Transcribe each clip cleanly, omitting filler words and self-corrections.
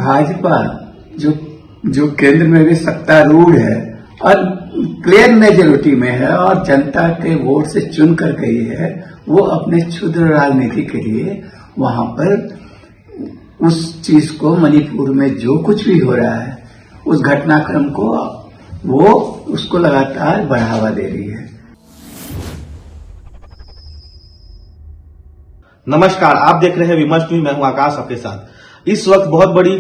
भाजपा जो जो केंद्र में भी सत्तारूढ़ है और क्लियर मेजोरिटी में है और जनता के वोट से चुन कर गई है, वो अपने क्षुद्र राजनीति के लिए वहां पर उस चीज को, मणिपुर में जो कुछ भी हो रहा है उस घटनाक्रम को वो उसको लगातार बढ़ावा दे रही है। नमस्कार, आप देख रहे हैं विमर्श न्यूज। मैं हूं आकाश आपके साथ। इस वक्त बहुत बड़ी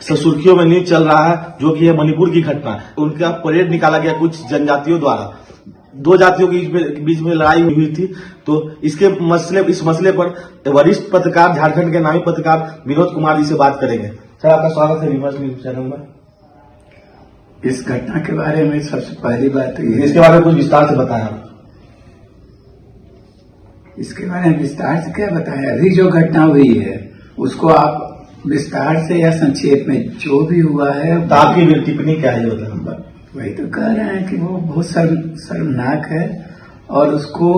सुर्खियों में न्यूज चल रहा है, जो कि है मणिपुर की घटना। उनका परेड निकाला गया कुछ जनजातियों द्वारा, दो जातियों के बीच में लड़ाई हुई थी। तो इस मसले पर वरिष्ठ पत्रकार, झारखंड के नामी पत्रकार विनोद कुमार जी से बात करेंगे। सर, आपका स्वागत है विमर्श न्यूज चैनल में। इस घटना के बारे में सबसे पहली बात तो ये, इसके बारे में कुछ विस्तार से बताएं आप। इसके बारे में विस्तार से क्या बताएं? अभी जो घटना हुई है उसको आप विस्तार से या संक्षेप में जो भी हुआ है, तो आपकी टिप्पणी क्या है ये बताएं। वही तो कह रहे हैं कि वो बहुत शर्मनाक है और उसको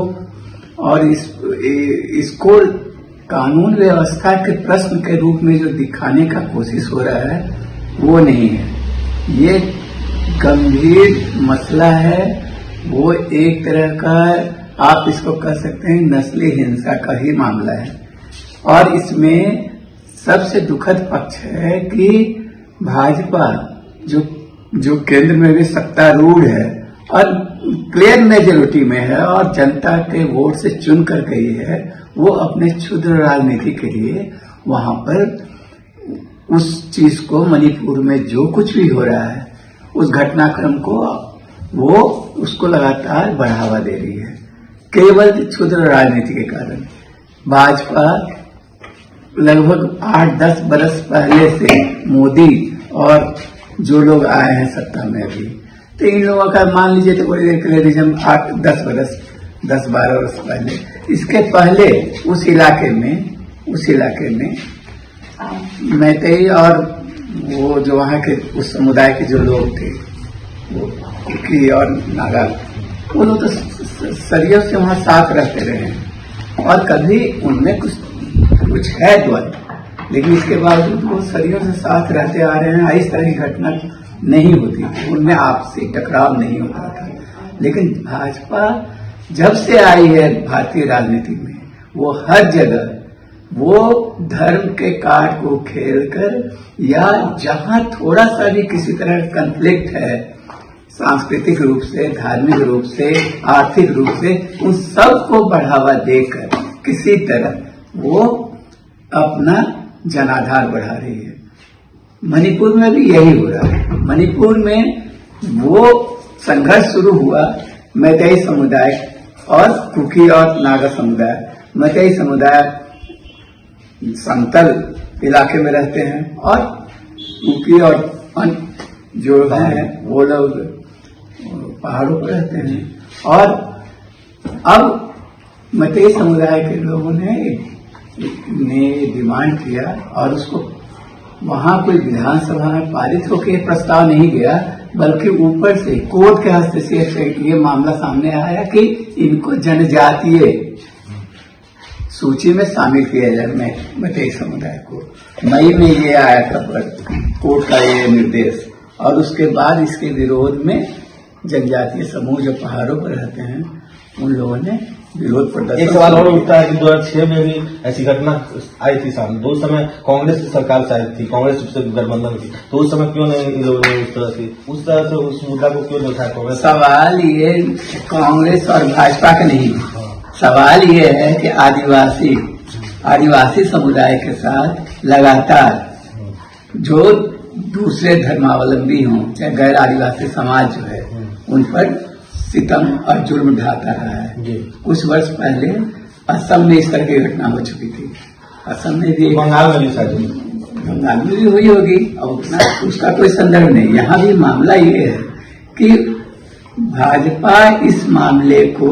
और इसको कानून व्यवस्था के प्रश्न के रूप में जो दिखाने का कोशिश हो रहा है वो नहीं है। ये गंभीर मसला है। वो एक तरह का, आप इसको कह सकते हैं, नस्ली हिंसा का ही मामला है। और इसमें सबसे दुखद पक्ष है कि भाजपा जो केंद्र में भी सत्तारूढ़ है और क्लियर मेजोरिटी में है और जनता के वोट से चुन कर गई है, वो अपने क्षुद्र राजनीति के लिए वहां पर उस चीज को, मणिपुर में जो कुछ भी हो रहा है उस घटनाक्रम को वो उसको लगातार बढ़ावा दे रही है, केवल क्षुद्र राजनीति के कारण। भाजपा लगभग 8-10 बरस पहले से मोदी और जो लोग आए हैं सत्ता में अभी, तो इन लोगों का मान लीजिए तो कोई क्लेरिज्म 8-10 बरस, 10-12 वर्ष पहले, इसके पहले उस इलाके में मैतेई और वो जो वहाँ के उस समुदाय के जो लोग थे, वो कुकी और नागा, वो लोग तो सदियों से वहाँ साथ रहते रहे और कभी उनमें कुछ है द्वंद्व, लेकिन इसके बावजूद वो सदियों से साथ रहते आ रहे हैं। इस तरह की घटना नहीं होती, उनमें आपसी टकराव नहीं होता था। लेकिन भाजपा जब से आई है भारतीय राजनीति में, वो हर जगह वो धर्म के कार्ड को खेलकर या जहां थोड़ा सा भी किसी तरह का कन्फ्लिक्ट है, सांस्कृतिक रूप से, धार्मिक रूप से, आर्थिक रूप से, उन सब को बढ़ावा देकर किसी तरह वो अपना जनाधार बढ़ा रही है। मणिपुर में भी यही हो रहा है। मणिपुर में वो संघर्ष शुरू हुआ मैतेई समुदाय और कुकी और नागा समुदाय। मैतेई समुदाय समतल इलाके में रहते हैं और कुकी और जो हैं वो लोग पहाड़ों पर रहते हैं। और अब मैतेई समुदाय के लोगों ने डिमांड किया और उसको वहां कोई विधानसभा में पारित होकर प्रस्ताव नहीं गया, बल्कि ऊपर से कोर्ट के हस्तक्षेप से ये मामला सामने आया कि इनको जनजातीय सूची में शामिल किया जाए मैतेई समुदाय को। मई में ये आया था कोर्ट का ये निर्देश, और उसके बाद इसके विरोध में जनजातीय समूह जो पहाड़ों पर रहते हैं उन लोगों ने विरोध प्रदर्शन। एक सवाल और उठता है कि 2006 में भी ऐसी घटना आई थी सामने। तो उस समय कांग्रेस की सरकार शायद थी, कांग्रेस से गठबंधन थी, तो उस समय क्यों नहीं इन लोगों ने उस तरह से उस मुद्दा को क्यों नहीं उठाया कांग्रेस? सवाल ये कांग्रेस और भाजपा का नहीं, सवाल ये है कि आदिवासी समुदाय के साथ लगातार जो दूसरे धर्मावलंबी हों, चाहे गैर आदिवासी समाज जो है, उन पर सितम और जुर्म ढाता रहा है। कुछ वर्ष पहले असम में इस तरह की घटना हो चुकी थी। असम में भी, बंगाल में भी हुई होगी, और उतना उसका कोई संदर्भ नहीं। यहाँ भी मामला ये है कि भाजपा इस मामले को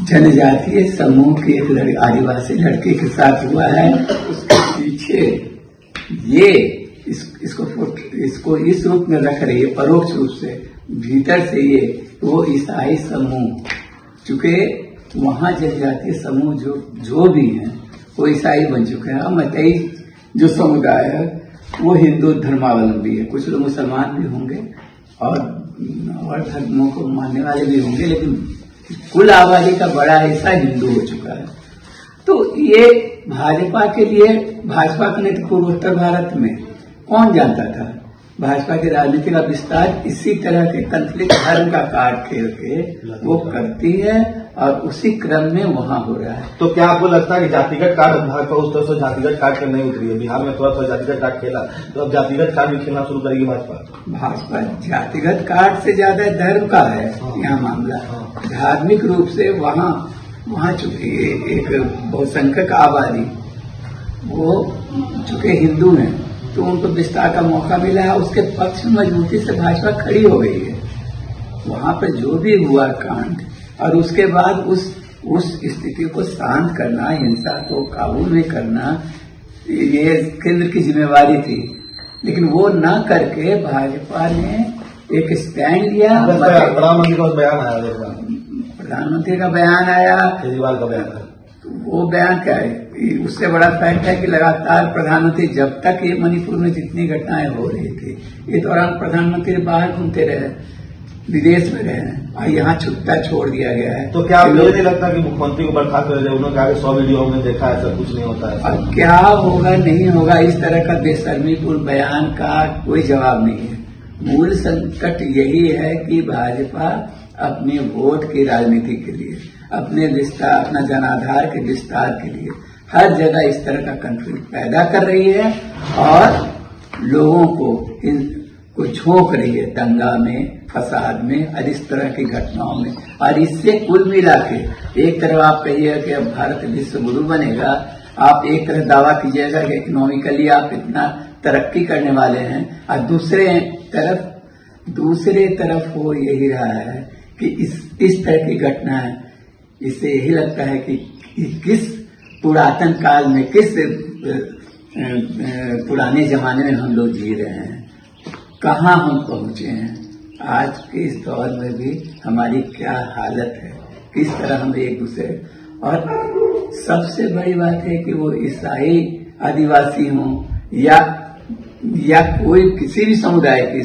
जनजातीय समूह के एक आदिवासी लड़के के साथ हुआ है, उसके पीछे ये इसको इस रूप में रख रही है, परोक्ष रूप से भीतर से ये वो ईसाई समूह, चूंकि वहां जनजातीय समूह जो भी हैं वो ईसाई बन चुके हैं। मैतेई जो समुदाय है वो हिंदू धर्मावलंबी है, कुछ लोग मुसलमान भी होंगे और धर्मों को मानने वाले भी होंगे, लेकिन कुल आबादी का बड़ा हिस्सा हिंदू हो चुका है। तो ये भाजपा के लिए, भाजपा के नेतृत्व पूर्वोत्तर भारत में कौन जानता था? भाजपा की राजनीति का विस्तार इसी तरह के कंफ्लिक्ट धर्म का कार्ड खेल के वो करती है और उसी क्रम में वहां हो रहा है। तो क्या आपको लगता है कि जातिगत कार्ड भाजपा उस तरह से जातिगत कार्ड नहीं उतरी है? बिहार में थोड़ा थोड़ा जातिगत कार्ड खेला, तो अब जातिगत कार्ड भी खेलना शुरू करेगी भाजपा जातिगत कार्ड से ज्यादा धर्म का है यहाँ मामला। धार्मिक रूप से वहाँ चूंकि एक बहुसंख्यक आबादी, वो चूंकि हिंदू हैं, तो उनको विस्तार का मौका मिला है, उसके पक्ष में मजबूती से भाजपा खड़ी हो गई है। वहां पर जो भी हुआ कांड, और उसके बाद उस स्थिति को शांत करना, हिंसा को काबू में करना, ये केंद्र की जिम्मेवारी थी। लेकिन वो न करके भाजपा ने एक स्टैंड लिया। प्रधानमंत्री का बयान आया, केजरीवाल का बयान आया, वो बयान क्या है? उससे बड़ा फैक्ट है कि लगातार प्रधानमंत्री, जब तक ये मणिपुर में जितनी घटनाएं हो रही थी, ये दौरान प्रधानमंत्री बाहर घूमते रहे, विदेश में रहे, और यहाँ छुट्टा छोड़ दिया गया है। तो क्या मुझे नहीं लगता कि मुख्यमंत्री को बर्खास्त कर दिया? उन्होंने कहा 100 वीडियो हमने देखा, ऐसा कुछ नहीं होता है। और क्या होगा नहीं होगा, इस तरह का बेशर्मीपूर्ण बयान का कोई जवाब नहीं है। मूल संकट यही है कि भाजपा अपने वोट की राजनीति के लिए, अपने विस्तार, अपना जनाधार के विस्तार के लिए हर जगह इस तरह का कंफ्लिक्ट पैदा कर रही है और लोगों को झोंक रही है दंगा में, फसाद में और इस तरह की घटनाओं में। और इससे कुल मिला के एक तरफ आप कहिए कि अब भारत विश्व गुरु बनेगा, आप एक तरफ दावा कीजिएगा कि इकोनॉमिकली आप इतना तरक्की करने वाले हैं, और दूसरे तरफ हो यही रहा है कि इस तरह की घटना है। इससे यही लगता है कि किस पुरातन काल में, किस पुराने जमाने में हम लोग जी रहे हैं, कहाँ हम पहुंचे हैं। आज के इस दौर में भी हमारी क्या हालत है, किस तरह हम एक दूसरे, और सबसे बड़ी बात है कि वो ईसाई आदिवासी हों या कोई किसी भी समुदाय की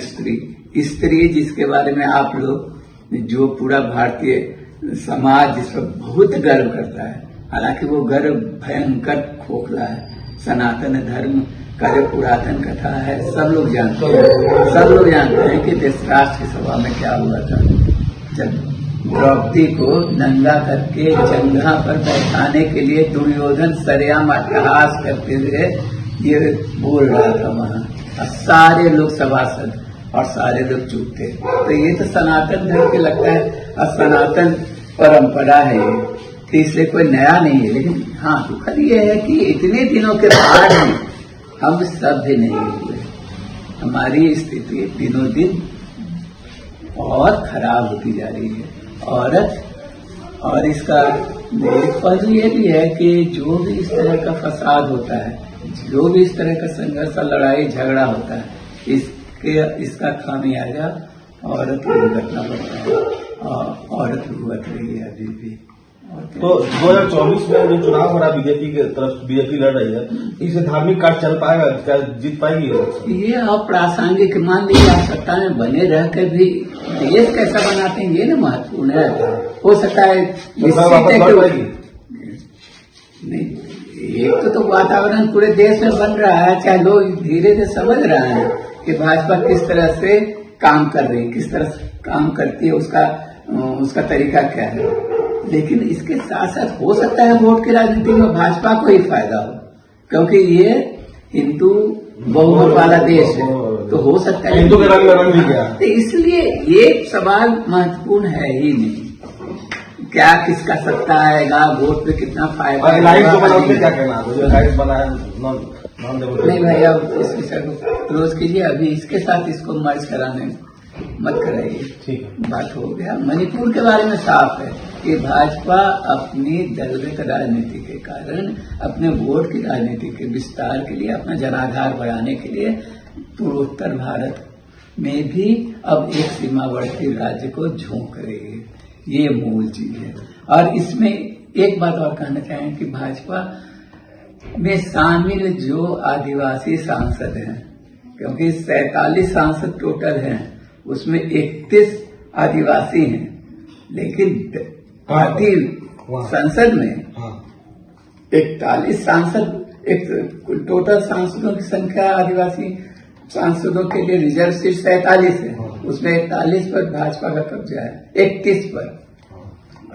स्त्री जिसके बारे में आप लोग, जो पूरा भारतीय समाज जिस पर बहुत गर्व करता है, हालांकि वो गर्व भयंकर खोखला है। सनातन धर्म का जो पुरातन कथा है सब लोग जानते हैं कि धृतराष्ट्र की सभा में क्या हुआ था, जब द्रौपदी को नंगा करके जंघा पर बैठाने के लिए दुर्योधन सरेआम अट्टहास करते हुए ये बोल रहा था वहां, और सारे लोग सभासद और सारे लोग चुप थे। तो ये तो सनातन धर्म के लगता है, और सनातन परंपरा है ये, तो इसलिए कोई नया नहीं है। लेकिन हाँ, दुखद ये है कि इतने दिनों के बाद भी हम सभ्य नहीं हुए। हमारी स्थिति दिनों दिन और खराब होती जा रही है। और इसका एक पहलू ये भी है कि जो भी इस तरह का फसाद होता है, जो भी इस तरह का संघर्ष, लड़ाई झगड़ा होता है, इसका खामियाजा औरत को भुगतना पड़ता है, और औरत भुगत रही है अभी भी। तो 2024 में जो चुनाव हो रहा है, बीजेपी लड़ रही है, इसे धार्मिक कार्ड चल पाएगा? क्या जीत पाएगी ये अप्रासंगिक। मान लीजिए आप सत्ता में बने रह कर भी देश कैसा बनाते हैं, ये ना महत्वपूर्ण है। हो सकता है नहीं, एक तो वातावरण पूरे देश में बन रहा है, चाहे लोग धीरे धीरे समझ रहे हैं कि भाजपा किस तरह से काम कर रही है, किस तरह से काम करती है, उसका तरीका क्या है। लेकिन इसके साथ साथ हो सकता है वोट की राजनीति में भाजपा को ही फायदा हो, क्योंकि ये हिंदू बहुमत वाला देश है, तो हो सकता है हिंदू के रंग भी क्या। तो इसलिए ये सवाल महत्वपूर्ण है ही नहीं, क्या किसका सत्ता आएगा, वोट पे कितना फायदा। क्या कहना नहीं भाई, अब इस विषय को क्लोज कीजिए, अभी इसके साथ इसको मर्ज कराने मत कराइए। ठीक है, बात हो गया। मणिपुर के बारे में साफ है कि भाजपा अपनी दलगत राजनीति के कारण, अपने वोट की राजनीति के विस्तार के लिए, अपना जनाधार बढ़ाने के लिए पूर्वोत्तर भारत में भी अब एक सीमावर्ती राज्य को झोंक रही है। ये मूल चीज है। और इसमें एक बात और कहना चाहें कि भाजपा में शामिल जो आदिवासी सांसद हैं, क्योंकि 47 सांसद टोटल हैं, उसमें 31 आदिवासी हैं, लेकिन भारतीय संसद में 41 सांसद, एक टोटल सांसदों की संख्या आदिवासी सांसदों के लिए रिजर्व सीट 47 है, उसमें 41 पर भाजपा का कब्जा है, 31 पर।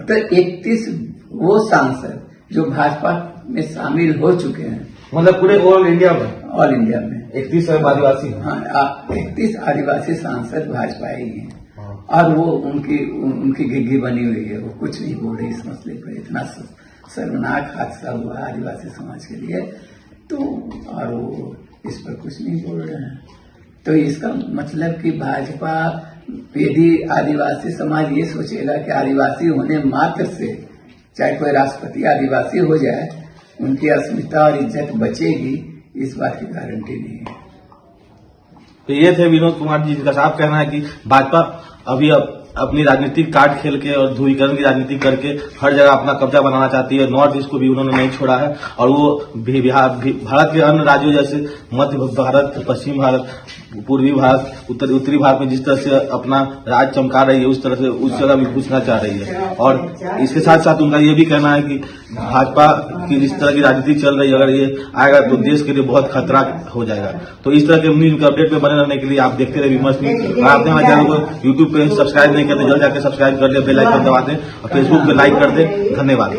तो 31 वो सांसद जो भाजपा में शामिल हो चुके हैं, मतलब पूरे ऑल इंडिया में 31 आदिवासी। हाँ, 31 आदिवासी सांसद भाजपा ही हैं, और वो उनकी घिघी बनी हुई है, वो कुछ नहीं बोल रही इस मसले पर। इतना शर्मनाक हादसा हुआ आदिवासी समाज के लिए, तो और वो इस पर कुछ नहीं बोल रहे हैं। तो इसका मतलब कि भाजपा, यदि आदिवासी समाज ये सोचेगा कि आदिवासी होने मात्र से चाहे कोई राष्ट्रपति आदिवासी हो जाए उनकी अस्मिता और इज्जत बचेगी, इस बात की गारंटी नहीं है। तो ये थे विनोद कुमार जी, जिनका साफ कहना है कि भाजपा अभी अपनी राजनीतिक कार्ड खेल के और ध्रुवीकरण की राजनीति करके हर जगह अपना कब्जा बनाना चाहती है। नॉर्थ ईस्ट को भी उन्होंने नहीं छोड़ा है, और वो भारत के अन्य राज्यों जैसे मध्य भारत, पश्चिम भारत, पूर्वी भारत, उत्तरी भारत में जिस तरह से अपना राज चमका रही है, उस तरह से उस जगह भी पूछना चाह रही है। और इसके साथ साथ उनका ये भी कहना है कि भाजपा की जिस तरह की राजनीति चल रही है, अगर ये आएगा तो देश के लिए बहुत खतरा हो जाएगा। तो इस तरह के न्यूज अपडेट में बने रहने के लिए आप देखते रहे विमर्श न्यूज। और आपने हमारे चैनल को यूट्यूब पे सब्सक्राइब नहीं करते, जल्द जाकर सब्सक्राइब कर ले, बेल आइकन दबा दें और फेसबुक पे लाइक कर दें। धन्यवाद।